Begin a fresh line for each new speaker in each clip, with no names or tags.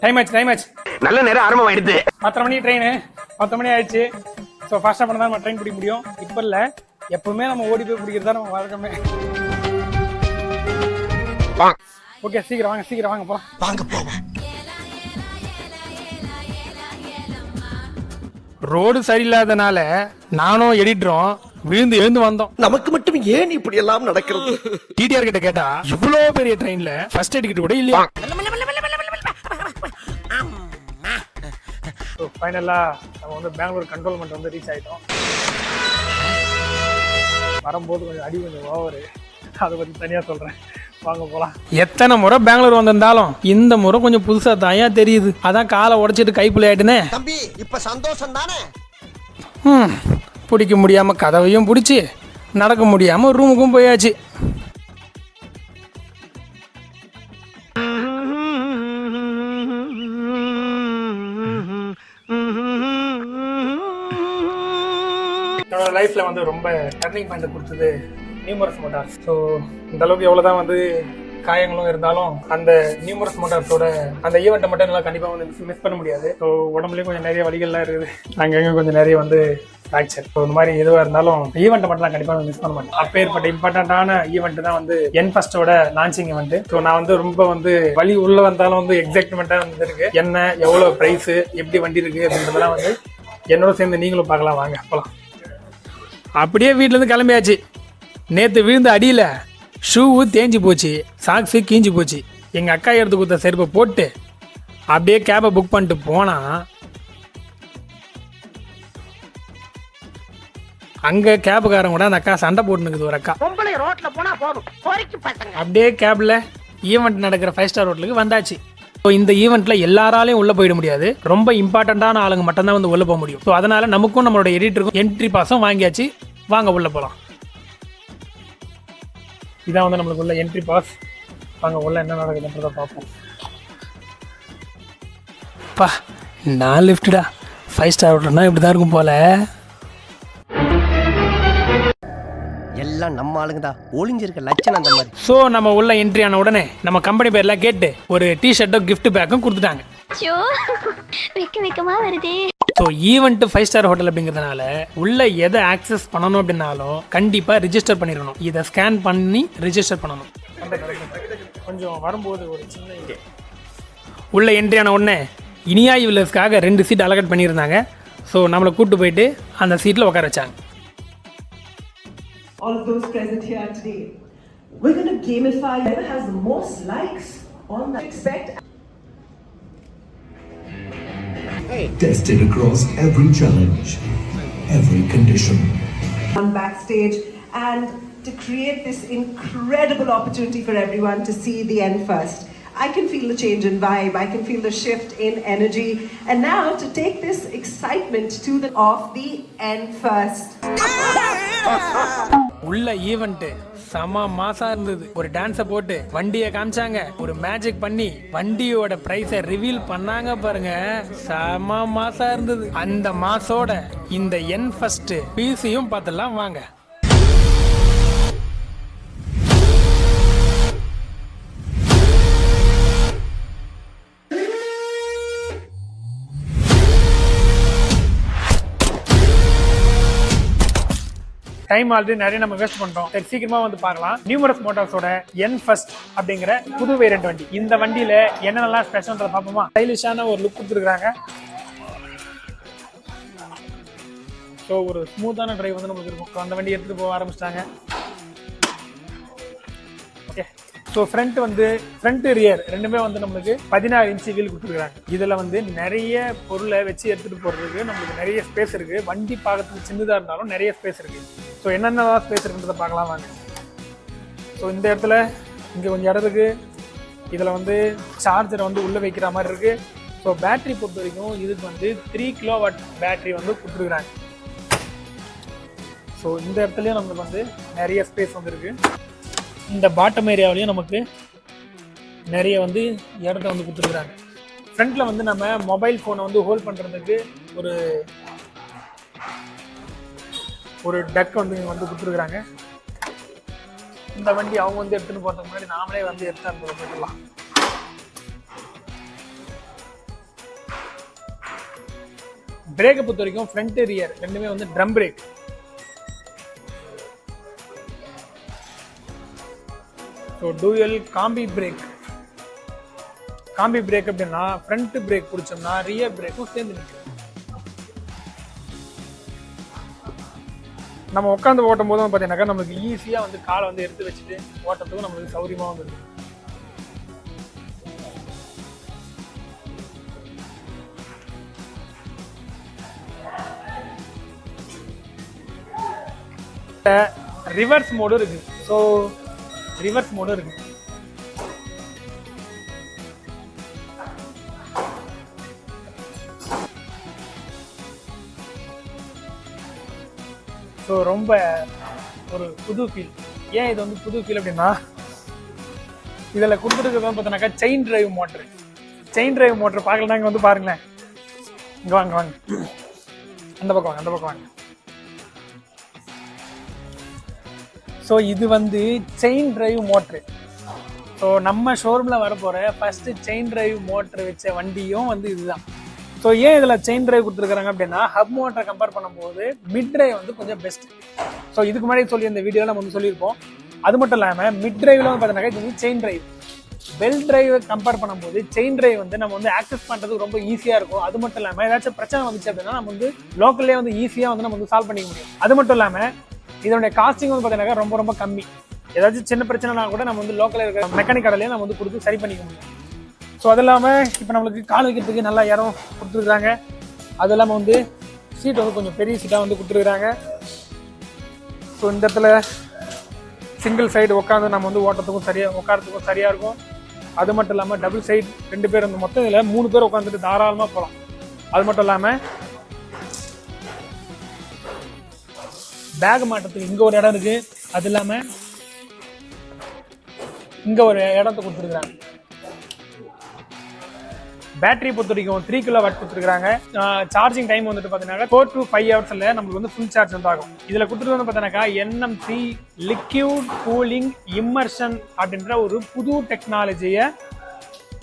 Time ஆச்சு
நல்ல நேரம் ஆரம்பமாயிடுது.
10 மணி ட்ரெயின், 10 மணி ஆயிடுச்சு. ஸோ ஃபாஸ்ட்டாக பண்ண தான் நம்ம ட்ரெயின் பிடிக்க முடியும். இப்போ இல்லை, எப்பவுமே நம்ம ஓடி போய் பிடிக்கிறது தான் நம்ம வழக்கமே. ஓகே, சீக்கிரம் வாங்க போலாம்.
வாங்க போவோம்.
ரோடு சரியில்லாதனால நானும் எடிட்டரும் விழுந்து எழுந்து வந்தோம்.
நமக்கு மட்டும் ஏன் இப்படி எல்லாம் நடக்கிறது?
டிடிஆர் கிட்ட கேட்டா இவ்வளவு பெரிய ட்ரெயின்ல ஃபர்ஸ்ட் எய்ட் கிட் கூட இல்லையா. ஃபைனலா நம்ம வந்து பெங்களூர் கண்ட்ரோல்மெண்ட் வந்து ரீச் ஆயிட்டோம். வரும்போது கொஞ்சம் ஓவரு, அதை பத்தி தனியா சொல்றேன், வாங்க போலாம். எத்தனை முறை பெங்களூர் வந்திருந்தாலும் இந்த முறை கொஞ்சம் புதுசா தாயா தெரியுது. அதான் காலை உடைச்சிட்டு கைப்புள்ளி ஆயிட்டுனே.
தம்பி இப்ப சந்தோஷம் தானே?
பிடிக்க முடியாம கதவையும் பிடிச்சி நடக்க முடியாம ரூமுக்கும் போயாச்சு. என்னோட லைஃப்ல வந்து ரொம்ப டர்னிங் பாயிண்ட் கொடுத்தது நியூமரஸ் மோட்டார்ஸ். ஸோ இந்த அளவுக்கு எவ்வளவுதான் வந்து காயங்களும் இருந்தாலும் அந்த நியூமரஸ் மோட்டார்ஸோட அந்த ஈவெண்ட்டை மட்டும் எல்லாம் கண்டிப்பாக வந்து மிஸ் பண்ண முடியாது. ஸோ உடம்புலேயும் கொஞ்சம் நிறைய வலிகள்லாம் இருக்குது, அங்கங்கே கொஞ்சம் நிறைய வந்து ஃப்ராக்சர். ஸோ இந்த மாதிரி எதுவாக இருந்தாலும் ஈவெண்ட்டை மட்டும் நான் கண்டிப்பாக மிஸ் பண்ண மாட்டேன். அப்பேற்பட்ட இம்பார்ட்டண்டான ஈவெண்ட் தான் வந்து என்ஃபஸ்டோட லான்ச்சிங் ஈவெண்ட். ஸோ நான் வந்து ரொம்ப வந்து வலி உள்ள வந்தாலும் வந்து எக்ஸைட்மெண்ட்டாக வந்துருக்கு. என்ன எவ்வளோ ப்ரைஸு, எப்படி வண்டி இருக்குது அப்படின்றதெல்லாம் வந்து என்னோட சேர்ந்து நீங்களும் பார்க்கலாம். வாங்க போகலாம். அப்படியே வீட்டிலேருந்து கிளம்பியாச்சு. நேற்று விழுந்த அடியில் ஷூவு தேஞ்சு போச்சு, சாக்ஸு கீஞ்சு போச்சு. எங்கள் அக்கா எடுத்து கொடுத்த செருப்பை போட்டு அப்படியே கேபை புக் பண்ணிட்டு போனால் அங்கே கேபுக்காரங்க கூட அந்த அக்கா சண்டை போட்டுனுக்குது. ஒரு அக்கா அப்படியே கேபில் ஈவெண்ட் நடக்கிற 5 ஸ்டார் ஹோட்டலுக்கு வந்தாச்சு. ஸோ இந்த ஈவெண்ட்டில் எல்லாராலையும் உள்ளே போயிட முடியாது, ரொம்ப இம்பார்ட்டண்ட்டான ஆளுங்க மட்டும்தான் வந்து உள்ளே போக முடியும். ஸோ அதனால் நமக்கும் நம்மளோட எடிட்டருக்கும் என்ட்ரி பாஸும் வாங்கியாச்சு. வாங்க உள்ளே போகலாம். இதான் வந்து நம்மளுக்கு உள்ள என்ட்ரி பாஸ். வாங்க உள்ள என்ன நடக்குதுன்றதை பார்ப்போம். பா, நான் லிஃப்டடா 5 ஸ்டார் ஹோட்டல்னா இப்படி தான் இருக்கும் போல.
எல்லாம் நம்ம ஆளுங்கடா, ஒளிஞ்சிருக்க லட்சணம் அந்த மாதிரி.
ஸோ நம்ம உள்ள என்ட்ரி ஆன உடனே நம்ம கம்பெனி பேர்லாம் கேட்டு ஒரு டிஷர்ட்டும் கிஃப்ட் பேக்கும் கொடுத்துட்டாங்க. ஸோ ஈவெண்ட் 5 ஸ்டார் ஹோட்டல் அப்படிங்கிறதுனால உள்ள எதை ஆக்சஸ் பண்ணணும் அப்படின்னாலும் கண்டிப்பாக ரிஜிஸ்டர் பண்ணிடணும். இதை ஸ்கேன் பண்ணி ரிஜிஸ்டர் பண்ணணும். கொஞ்சம் வரும்போது ஒரு சின்ன உள்ள என்ட்ரி ஆன உடனே இனியா வில்லர்ஸ்க்காக 2 சீட் அலகட் பண்ணியிருந்தாங்க. ஸோ நம்மளை கூப்பிட்டு போயிட்டு அந்த சீட்டில் உட்கார வச்சாங்க.
All of those present here today, we're going to gamify whoever has the most likes on that. Expect
tested across every challenge, every condition.
on backstage and to create this incredible opportunity for everyone to see the end first. I can feel the change in vibe, I can feel the shift in energy, and now to take this excitement to the of the end first.
உள்ள event செம மாசா இருந்தது. ஒரு டான்ஸை போட்டு வண்டியை காமிச்சாங்க, ஒரு magic பண்ணி வண்டியோட பிரைஸை ரிவீல் பண்ணாங்க பாருங்க, செம மாசா இருந்தது. அந்த மாசோட இந்த என் ஃபர்ஸ்ட் பிசியும் பார்த்துலாம் வாங்க. டைம் ஆல்ரெடி நிறைய நம்ம வேஸ்ட் பண்றோம். சரி, சீக்கிரமா வந்து பார்க்கலாம். நியூமரஸ் மோட்டார்ஸோட என் ஃபர்ஸ்ட் அப்படிங்கிற புது வேரியன்ட் வண்டி. இந்த வண்டியில என்னென்னலாம் ஸ்பெஷல்ன்றத பார்ப்போமா? ஸ்டைலிஷான ஒரு லுக் கொடுத்துருக்காங்க. ஸோ ஒரு ஸ்மூத்தான டிரைவ் வந்து நமக்கு இருக்கும். அந்த வண்டி எடுத்துட்டு போக ஆரம்பிச்சிட்டாங்க. ஓகே, ஸோ ஃப்ரண்ட் ரியர் ரெண்டுமே வந்து நம்மளுக்கு 16 இன்ச்சு வீல் கொடுத்துருக்காங்க. இதில் வந்து நிறைய பொருளை வச்சு எடுத்துகிட்டு போகிறதுக்கு நம்மளுக்கு நிறைய ஸ்பேஸ் இருக்குது. வண்டி பார்க்கறதுக்கு சின்னதாக இருந்தாலும் நிறைய ஸ்பேஸ் இருக்குது. ஸோ என்னென்ன ஸ்பேஸ் இருக்குன்றதை பார்க்கலாம் வாங்க. ஸோ இந்த இடத்துல இங்கே கொஞ்சம் இடம் இருக்குது. இதில் வந்து சார்ஜரை வந்து உள்ளே வைக்கிற மாதிரி இருக்குது. ஸோ பேட்ரி பொறுத்த வரைக்கும் இதுக்கு வந்து 3 கிலோவாட் பேட்ரி வந்து கொடுத்துருக்குறாங்க. ஸோ இந்த இடத்துலையும் நம்மளுக்கு வந்து நிறைய ஸ்பேஸ் வந்துருக்கு. இந்த பாட்டம் ஏரியாவிலையும் நமக்கு நிறைய வந்து இடத்த வந்து கொடுத்துருக்குறாங்க. ஃப்ரண்ட்டில் வந்து நம்ம மொபைல் ஃபோனை வந்து ஹோல்ட் பண்ணுறதுக்கு ஒரு டக் வந்து கொடுத்துருக்குறாங்க. இந்த வண்டி அவங்க வந்து எடுத்துன்னு போகிறதுக்கு முன்னாடி நாமளே வந்து எடுத்து அந்த போயிடலாம். பிரேக்கை பொறுத்த வரைக்கும் ஃப்ரண்ட் ரியர் ரெண்டுமே வந்து drum break. So dual combi break. Combi break அப்படின்னா ஃப்ரண்ட் பிரேக் பிடிச்சோம்னா ரியர் பிரேக்கும் சேர்ந்து நிற்கும். நம்ம உட்காந்து ஓட்டும் போது பார்த்தீங்கன்னாக்கா நம்மளுக்கு ஈஸியாக வந்து காலை வந்து எடுத்து வச்சுட்டு ஓட்டுறதுக்கும் நம்மளுக்கு சௌரியமாக வந்து இருக்கும். ரிவர்ஸ் மோடும் இருக்கு. ஸோ ரிவர்ஸ் மோடும் இருக்கு. ஸோ ரொம்ப ஒரு புது ஃபீல். ஏன் இது வந்து புது ஃபீல் அப்படின்னா இதில் கொடுத்துருக்கிறது பார்த்தோன்னாக்கா chain drive motor. Chain drive motor பார்க்கலன்னா இங்கே வந்து பாருங்களேன். இங்கே வாங்க வாங்க, அந்த பக்கம் வாங்க, அந்த பக்கம் வாங்க. ஸோ இது வந்து செயின் டிரைவ் மோட்ரு. ஸோ நம்ம ஷோரூமில் வரப்போகிற ஃபஸ்ட்டு செயின் டிரைவ் மோட்ரு வச்ச வண்டியும் வந்து இதுதான். ஸோ ஏன் இதில் செயின் டிரைவ் கொடுத்துருக்காங்க அப்படின்னா ஹப் மோட்டரை கம்பேர் பண்ணும்போது மிட் டிரைவ் வந்து கொஞ்சம் பெஸ்ட். ஸோ இதுக்கு முன்னாடி சொல்லி இந்த வீடியோவில் நம்ம வந்து சொல்லியிருப்போம். அது மட்டும் இல்லாமல் மிட் டிரைவில் வந்து பார்த்தீங்கன்னா இது வந்து chain drive. Bell drive compare பண்ணும்போது செயின் டிரைவ் வந்து நம்ம வந்து ஆக்சஸ் பண்ணுறதுக்கு ரொம்ப ஈஸியாக இருக்கும். அது மட்டும் இல்லாமல் ஏதாச்சும் பிரச்சனை வந்துச்சு அப்படின்னா நம்ம வந்து லோக்கல்லே வந்து ஈஸியாக வந்து நம்ம வந்து சால்வ் பண்ணிக்க முடியும். அது மட்டும் இல்லாமல் இதனுடைய காஸ்டிங் வந்து பார்த்தீங்கன்னா ரொம்ப ரொம்ப கம்மி. ஏதாச்சும் சின்ன பிரச்சனைனா கூட நம்ம வந்து லோக்கலில் இருக்கிற மெக்கானிக் கடையிலேயே நம்ம வந்து கொடுத்து சரி பண்ணிக்க முடியும். ஸோ அது இல்லாமல் இப்போ நம்மளுக்கு கால் வைக்கிறதுக்கு நல்லா இடம் கொடுத்துருக்குறாங்க. அது இல்லாமல் வந்து சீட் வந்து கொஞ்சம் பெரிய சீட்டாக வந்து கொடுத்துருக்குறாங்க. ஸோ இந்த இடத்துல சிங்கிள் சைடு உட்காந்து நம்ம வந்து ஓட்டுறதுக்கும் உட்காரத்துக்கும் சரியாக இருக்கும். அது மட்டும் இல்லாமல் டபுள் சைடு 2 பேர் வந்து மொத்தம் இதில் 3 பேர் உட்காந்துட்டு தாராளமாக போகலாம். அது மட்டும் இல்லாமல் பேக் மாட்டத்துக்கு இங்கே ஒரு இடம் இருக்குது. அது இல்லாமல் இங்கே ஒரு இடத்த கொடுத்துருக்குறாங்க. பேட்டரி பொறுத்த வரைக்கும் 3 kW கொடுத்துருக்காங்க. சார்ஜிங் டைம் வந்துட்டு பார்த்தீங்கன்னா 4 to 5 ஹவர்ஸில் நம்மளுக்கு வந்து ஃபுல் சார்ஜ் வந்து ஆகும். இதில் கொடுத்துட்டு வந்து பார்த்தீங்கன்னாக்கா NMC லிக்யூட் கூலிங் இம்மர்ஷன் அப்படின்ற ஒரு புது டெக்னாலஜியை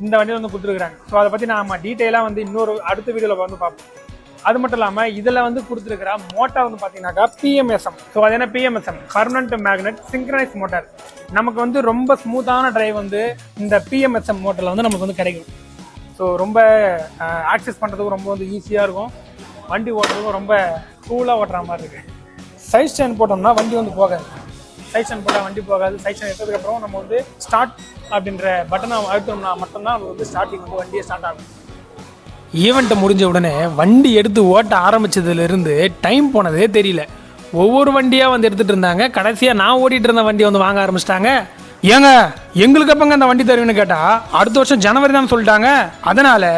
இந்த வண்டியில் வந்து கொடுத்துருக்குறாங்க. ஸோ அதை பற்றி நம்ம டீட்டெயிலாக வந்து இன்னொரு அடுத்த வீடியோவில் வந்து பார்ப்போம். அது மட்டும் இல்லாமல் இதில் வந்து கொடுத்துருக்கிற மோட்டார் வந்து பார்த்தீங்கன்னாக்கா PMSM. ஸோ அது என்ன PMSM? Permanent magnet synchronise motor. நமக்கு வந்து ரொம்ப ஸ்மூத்தான டிரைவ் வந்து இந்த PMSM மோட்டரில் வந்து நமக்கு வந்து கிடைக்கும். ஸோ ரொம்ப ஆக்சஸ் பண்ணுறதுக்கும் ரொம்ப வந்து ஈஸியாக இருக்கும். வண்டி ஓட்டுறதுக்கும் ரொம்ப கூலாக ஓட்டுற மாதிரி இருக்குது. சைட் ஸ்டாண்ட் போட்டோம்னா வண்டி வந்து போகாது. சைட் ஸ்டாண்ட் போட்டால் வண்டி போகாது. சைட் ஸ்டாண்ட் எடுத்ததுக்கப்புறம் நம்ம வந்து ஸ்டார்ட் அப்படின்ற பட்டனை அழுத்தோம்னா மட்டும்தான் நம்ம வந்து ஸ்டார்டிங் வந்து வண்டியை ஸ்டார்ட் ஆகும். ஈவெண்ட்டை முடிஞ்ச உடனே வண்டி எடுத்து ஓட்ட ஆரம்பித்ததுலேருந்து டைம் போனதே தெரியல. ஒவ்வொரு வண்டியாக வந்து எடுத்துகிட்டு இருந்தாங்க. கடைசியாக நான் ஓட்டிகிட்டு இருந்த வண்டியை வந்து வாங்க ஆரம்பிச்சிட்டாங்க. ஏங்க எங்களுக்கு எப்பங்க அந்த வண்டி தருவீன்னு கேட்டால் அடுத்த வருஷம் ஜனவரி தான் சொல்லிட்டாங்க. அதனால்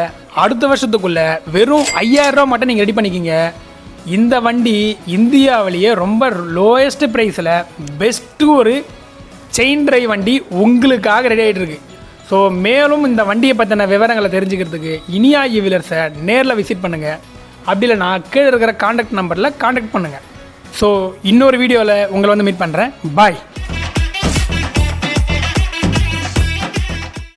அடுத்த வருஷத்துக்குள்ளே வெறும் 5000 ரூபா மட்டும் நீங்கள் ரெடி பண்ணிக்கிங்க. இந்த வண்டி இந்தியாவிலேயே ரொம்ப லோயஸ்ட் ப்ரைஸில் பெஸ்ட்டு ஒரு செயின் டிரைவ் வண்டி உங்களுக்காக ரெடி ஆகிட்டு இருக்கு. ஸோ மேலும் இந்த வண்டியை பற்றின விவரங்களை தெரிஞ்சுக்கிறதுக்கு இனியா ஈவிலர்ஸை நேரில் விசிட் பண்ணுங்கள். அப்படி இல்லைனா கீழே இருக்கிற கான்டாக்ட் நம்பரில் கான்டாக்ட் பண்ணுங்கள். ஸோ இன்னொரு வீடியோவில் உங்களை வந்து மீட் பண்ணுறேன். பாய்.